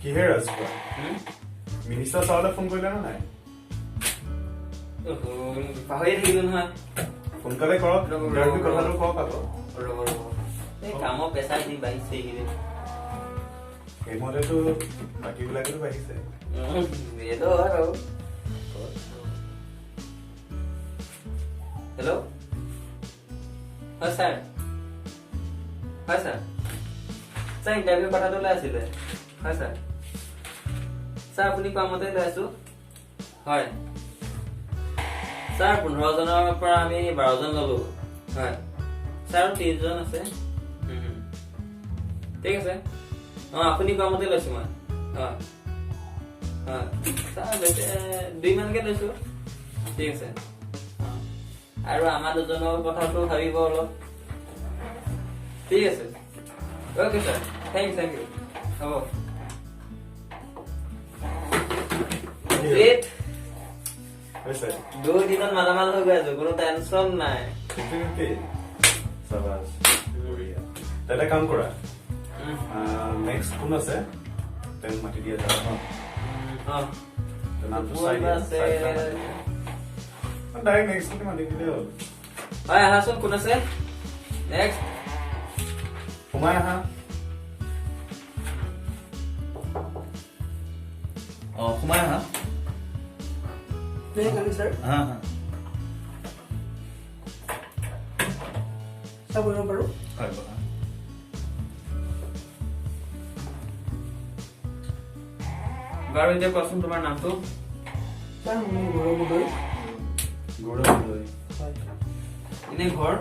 কিহে ৰাজপুৱা minister ছাৰলৈ phone কৰিলে নে নাই পাহৰি থাকিলো নহয় সোনকালে কৰক ইণ্টাৰভিউ কথাটো কওক আকৌ ৰ'ব এই কামৰ প্ৰেছাৰ যি বাঢ়িছে এইকেইদিন সেইমতেতো বাকীবিলাকেতো বাঢ়িছে এইটো হয় বাৰু হেল্ল' হয় ছাৰ হয় ছাৰ ছাৰ ইণ্টাৰভিউ কথাটো লৈ আছিলে হয় ছাৰ ছাৰ আপুনি কোৱা মতে লৈ আছো হয় ছাৰ 15 জনৰ পৰা আমি 12 জন ললো হয় ছাৰ 30 জন আছে ঠিক আছে আপুনি কোৱা মতে লৈছো মই হয় হয় ছাৰ দুই মানকে লৈছো ঠিক আছে আৰু আমাৰ দুজনৰ কথাটো ভাবিব অলপ ঠিক আছে ওকে ছাৰ থেংক ইউ হ'ব গ্ৰেট হৈছে 2 দিনত মালামাল হৈ গৈ আছো কোনো টেনচন নাই চাবাস বঢ়িয়া এটা কাম কৰা নেক্সট কোন আছে তেন মাতি দিয়া যাওক নামটো চাই ডাইৰেক্ট নেক্সট কোনে মাতি দিলে হ'ল হয় আহাচোন কোন আছে নেক্সট সোমাই আহা সোমাই আহা sir. Sabo yung baro? Ay ba? Baro ite kosun tomar naam to? Sir, mui Goro Budoy. Goro Budoy. Ine ghor?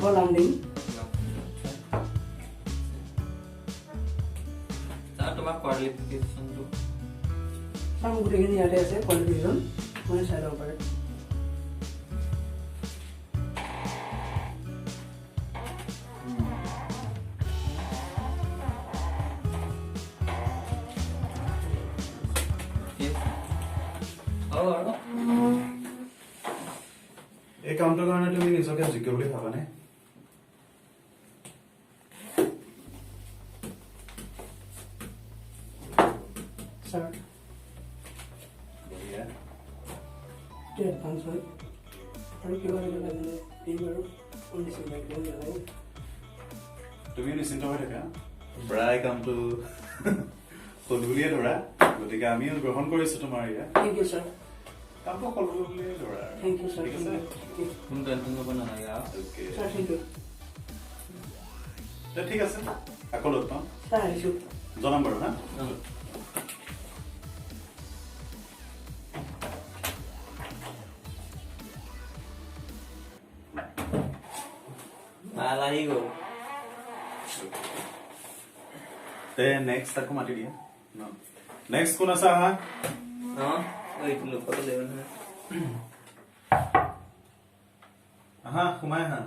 Ghor Lamding. Sir, tomar qualification to? Sir, mui goteখিনি ইয়াতে আছে qualification. মই চাই লব পাৰে। এই কামটোৰ কাৰণে তুমি নিজকে যোগ্য বুলি ভাবানে স্যাৰ বঢ়িয়া এডভান্স হয় আৰু কিবা লাগিলে এইবাৰ কণ্ডিশ্যন লাগিলে জনাই তুমি নিশ্চিন্ত হৈ থাকা প্ৰায় কামটো হ'ল বুলিয়ে ধৰা গতিকে আমিও গ্ৰহণ কৰিছো তোমাৰ ইয়াত থ্যাংক ইউ স্যাৰ কামটো হ'ল বুলিয়ে ধৰা থ্যাংক ইউ স্যার ঠিক আছে কোনো টেনচন ল'ব নালাগে ওকে স্যার থ্যাংক ইউ ঠিক আছে আকৌ লগ পাম স্যার আহিছো জনাম বাৰু হা মাল আহি গ'ল তে নেক্সট আকৌ মাতি দিয়া নেক্সট কোন আছে আহা এইটো লোকটো লাগিব নহয় আহা সোমাই আহা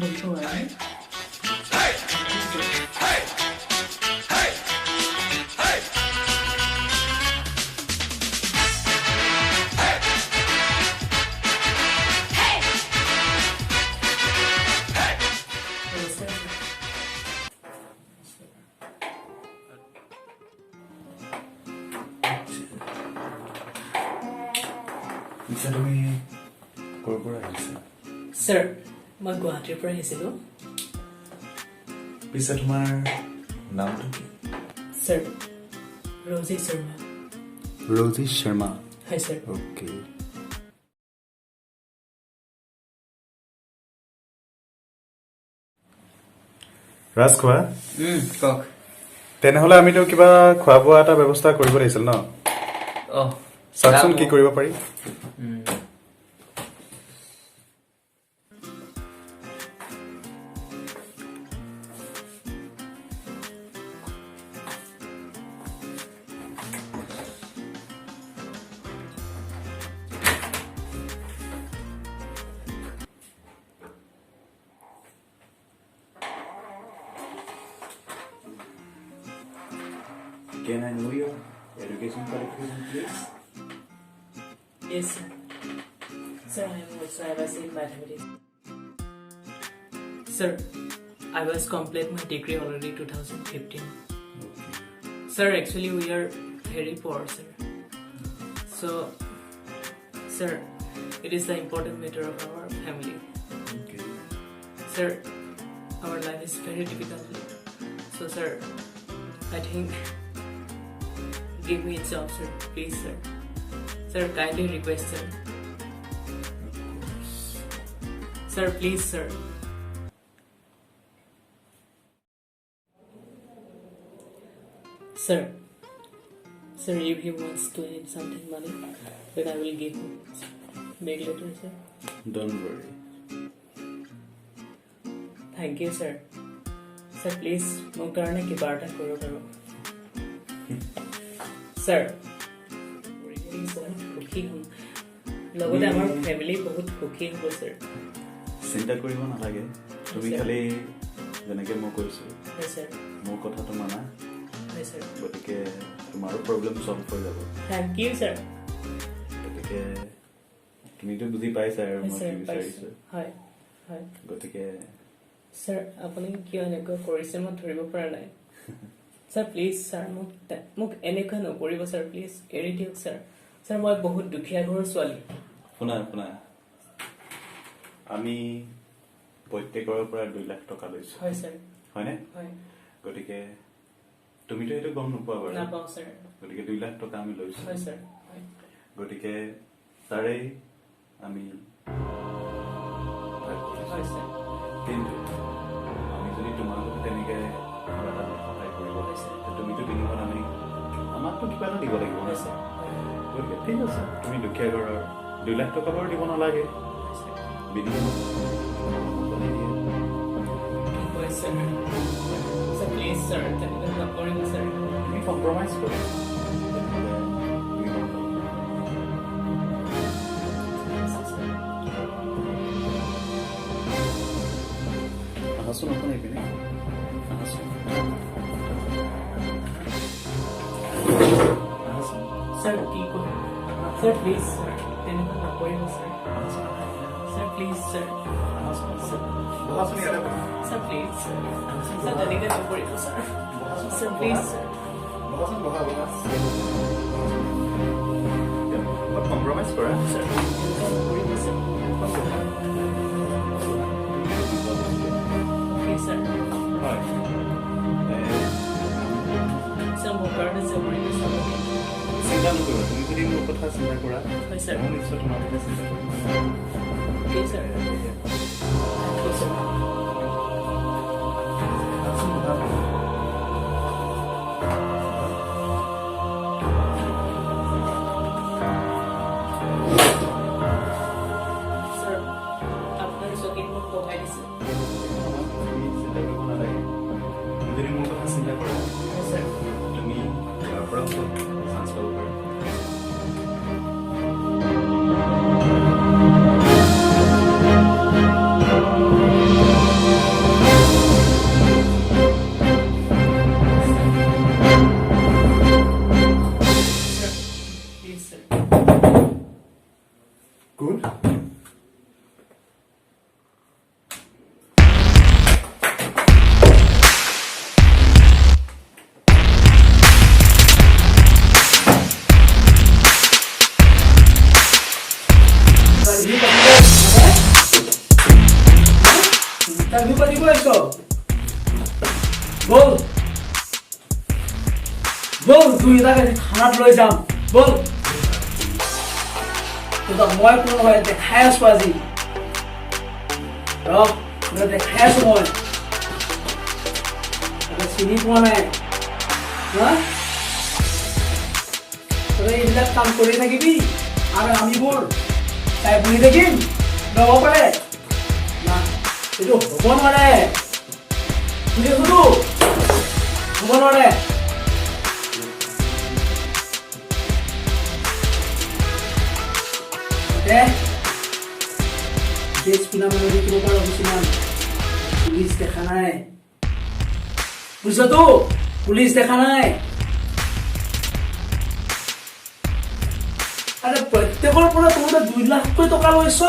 বলছো আমি পিছে তুমি ক'ৰ পৰা আহিছা স্যাৰ মই গুৱাহাটীৰ পৰা আহিছিলোঁ পিছে তোমাৰ নামটো কি স্যাৰ ৰজি শৰ্মা ৰজি শৰ্মা হয় স্যাৰ ওকে ৰাজ খোৱা কক তেনেহলে আমিতো কিবা খোৱা বোৱা এটা ব্যৱস্থা কৰিব লাগিছিল ন চাওকচোন কি কৰিব পাৰি Can I know your education qualification, please? Yes, sir. Sir, I am also MSc in mathematics. Sir, I was complete my degree already 2015. Okay. Sir, actually we are very poor, sir. So, sir, it is the important matter of our family. Okay. Sir, our life is very difficult. So, sir, I think give me a job, sir. Please, sir. Sir, kindly request, sir. Sir, please, sir. Sir, if he wants to add something money, then I will give him back later, sir. Don't worry. Thank you, sir. Sir, please, মোৰ কাৰণে কিবা এটা কৰক আৰু sir, really, sir, সুখী হ'ম লগতে আমাৰ ফেমিলি বহুত সুখী হ'ব sir. চিন্তা কৰিব নালাগে তুমি খালি যেনেকে মই কৈছো হয় sir. মোৰ কথাটো মানা হয় sir. গতিকে তোমাৰো প্ৰব্লেম সলভ হৈ যাব Thank you, sir. গতিকে তুমিতো বুজি পাইছা আৰু হয় মই sir, কি বিচাৰিছো হয় হয় গতিকে sir, আপুনি কিয় এনেকুৱা কৰিছে মই ধৰিব পৰা নাই sir, please, sir, মোক এনেকুৱা নকৰিব sir, please, এৰি দিয়ক sir. Sir, মই বহুত দুখীয়া ঘৰৰ ছোৱালী শুনা আমি প্ৰত্যেকৰ পৰা 2 লাখ টকা লৈছো হয় sir. হয়নে হয় গতিকে তুমিতো এইটো গম নোপোৱা বাৰু নাপাওঁ sir. গতিকে 2 লাখ টকা আমি লৈছো হয় sir. হয় গতিকে তাৰে আমি হয় sir. কিন্তু আমি যদি তোমাৰ লগত তেনেকে কিবা এটা সহায় কৰিব হয় sir. তুমিতো বিনিময়ত আমি আমাকতো কিবা এটা দিব লাগিব হয় sir. গতিকে ঠিক আছে তুমি দুখীয়া ঘৰৰ 2 লাখ টকা বাৰু দিব নালাগে হয় sir. বিনিময়ত হয় sir. Sir, please, sir, তেনেকুৱা নকৰিব sir. তুমি কম্প্ৰমাইজ কৰা আহাচোন অকণ এইপিনে আহাচোন Sir, কি কয় sir, please, sir, তেনেকুৱা নকৰিব sir. Sir, please, sir. Sir, please, sir. Sir, তেনেকুৱা নকৰিব sir. Sir, please, sir. Compromise কৰা Sir, তেনেকুৱা নকৰিব sir. Okay, sir. হয় Sir, মোৰ কাৰণে sir, কৰিব sir. চিন্তা নকৰিবা তুমি যদি মোৰ কথা চিন্তা কৰা হয় sir. মই নিশ্চয় তোমাৰ কথা চিন্তা কৰিম Okay, sir. Okay, sir. Sir, আপোনাৰ চকীত মোক পঠাই দিছে. চিন্তা কৰিব নালাগে তুমি যদি মোৰ কথা চিন্তা কৰা হয় sir. তুমি ইয়াৰ পৰা চান্স পাব পাৰা Sir, please, sir. Good. Interview পাতিব আহিছ বল তুই তাকে খানাত লৈ যাম বল তোক মই কোনো হয় দেখাই আছো আজি দেখাই আছো মই চিনি পোৱা নাই হা তই এইবিলাক কাম কৰি থাকিবি আৰু আমিবোৰ চাই বহি থাকিম নহ'ব পাৰে না এইটো হ'ব নোৱাৰে বুজি আছোতো হ'ব নোৱাৰে কেছ পিনা মানুহ দেখিব পাৰো কিছুমান পুলিচ দেখা নাই বুজিছতো পুলিচ দেখা নাই আৰে প্ৰত্যেকেৰ পৰা তোমরা 2 লাখ কই টাকা লইছ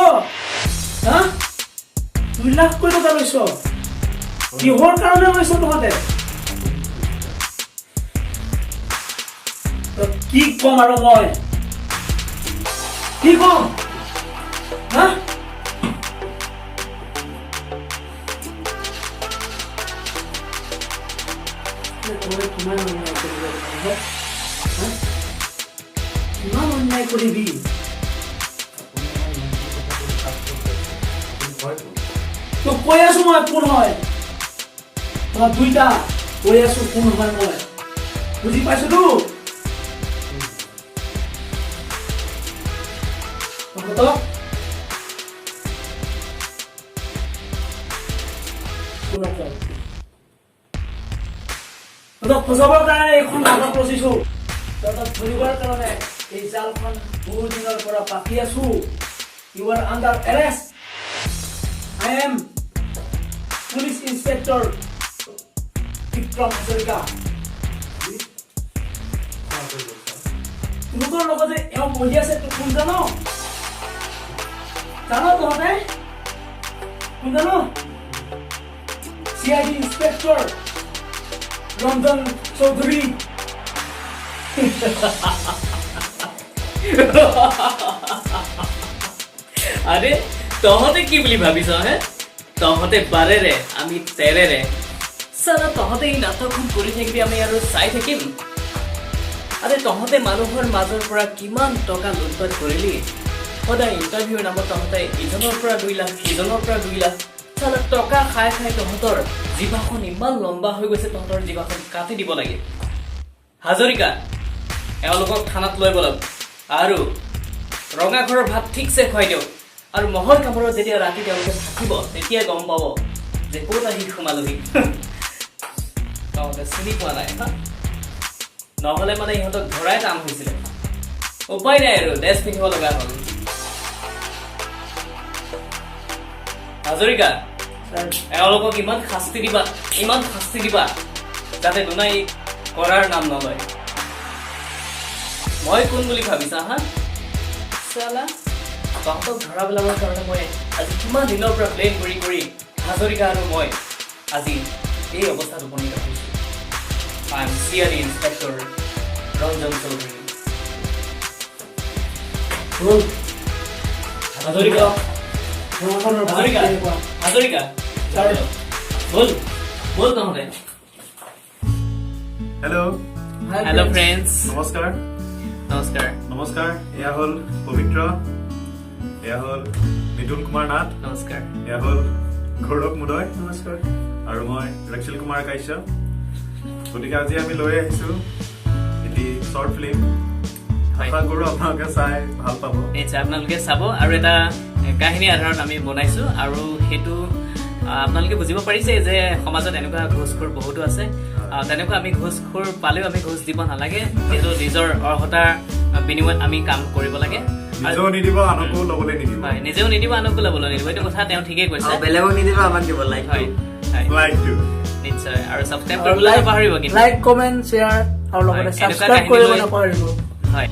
হ্যাঁ 2 লাখ কই টাকা লইছ কিহৰ কাৰণে লইছ তোমাতে তো কি কম আৰু মই কি কম হ্যাঁ কিমান অন্যায় কৰিবি তো কৈ আছো মই কোন হয় তোমাৰ দুইটা কৈ আছো কোন হয় মই বুজি পাইছো তো খোজাবৰ কাৰণে এইখন নাটক ৰচিছো তহঁতক ধৰিবৰ কাৰণে এই জালখন বহু দিনৰ পৰা পাতি আছো you are under arrest I am police inspector Bikram Hazarika তোৰ লগতে এওঁ বহি আছে তোক কোন জানো তহঁতে কোন জানো CID ইন্সপেক্টৰ ৰঞ্জন চৌধুৰী আৰে তহঁতে কি বুলি ভাবিছ হে তহঁতে বাৰেৰে আমি তেৰেৰে সালা তহঁতে এই নাটকখন কৰি থাকিবি আমি আৰু চাই থাকিম আৰে তহঁতে মানুহৰ মাজৰ পৰা কিমান টকা লুটপাট কৰিলি সদায় ইণ্টাৰভিউৰ নামত তহঁতে ইজনৰ পৰা 2 লাখ সিজনৰ পৰা 2 লাখ সালা টকা খাই খাই তহঁতৰ জিভাখন ইমান লম্বা হৈ গৈছে তহঁতৰ জিভাখন কাটি দিব লাগে হাজৰিকা এওঁলোকক থানাত লৈ বলক আৰু ৰঙা ঘৰৰ ভাত ঠিকছে খুৱাই দিয়ক আৰু মহৰ কামৰত যেতিয়া ৰাতি তেওঁলোকে থাকিব তেতিয়া গম পাব যে ক'ত আহি সোমালোহি তহঁতে চিনি পোৱা নাই নহ'লে মানে ইহঁতক ধৰাই টান হৈছিলে উপায় নাই আৰু ড্ৰেছ পিন্ধিব লগা হ'ল হাজৰিকা এওঁলোকক ইমান শাস্তি দিবা যাতে দুনাই কৰাৰ নাম নলয় মই কোন বুলি ভাবিছা হা চালা তহঁতক ধৰা পেলাবৰ কাৰণে মই আজি কিমান দিনৰ পৰা প্লেন কৰি হাজৰিকা আৰু মই আজি এই অৱস্থাত উপনীত হৈছো I am CID inspector Ranjan Choudhury Hazarika বল তহঁতে হেল্ল' ফ্ৰেণ্ডছ নমস্কাৰ নমস্কাৰ নমস্কাৰ এয়া হ'ল পবিত্ৰ এয়া হ'ল নিতুল কুমাৰ নাথ নমস্কাৰ এয়া হ'ল গৌৰৱ মুদয় নমস্কাৰ আৰু মই ৰক্ষিল কুমাৰ কাশ্যপ গতিকে আজি আমি লৈ আহিছো এটি শ্বৰ্ট ফিল্ম আশা কৰোঁ আপোনালোকে চাই ভাল পাব নিশ্চয় আপোনালোকে চাব আৰু এটা কাহিনী আধাৰত আমি বনাইছো আৰু সেইটো আপোনালোকে বুজিব পাৰিছে যে সমাজত এনেকুৱা ঘুষখোৰ বহুতো আছে তেনেকুৱা আমি ঘুষখোৰ পালেও আমি ঘুষ দিব নালাগে যিহেতু নিজৰ অৰ্হতাৰ বিনিময়ত আমি কাম কৰিব লাগে নিজেও নিদিব আনকো ল'বলৈ নিদিব হয় নিজেও নিদিব আনকো ল'বলৈ নিদিব এইটো কথা তেওঁ ঠিকেই কৈছে বেলেগক নিদিব আমাক দিব লাইক হয় নিশ্চয় আৰু ছাবস্ক্ৰাইব কৰিবলৈ নাপাহৰিব কিন্তু লাইক কমেন্ট শ্বেয়াৰ আৰু লগতে এনেকুৱা সাবস্ক্ৰাইব কাহিনী কৰিব লৈ- নাপাহৰিব হয়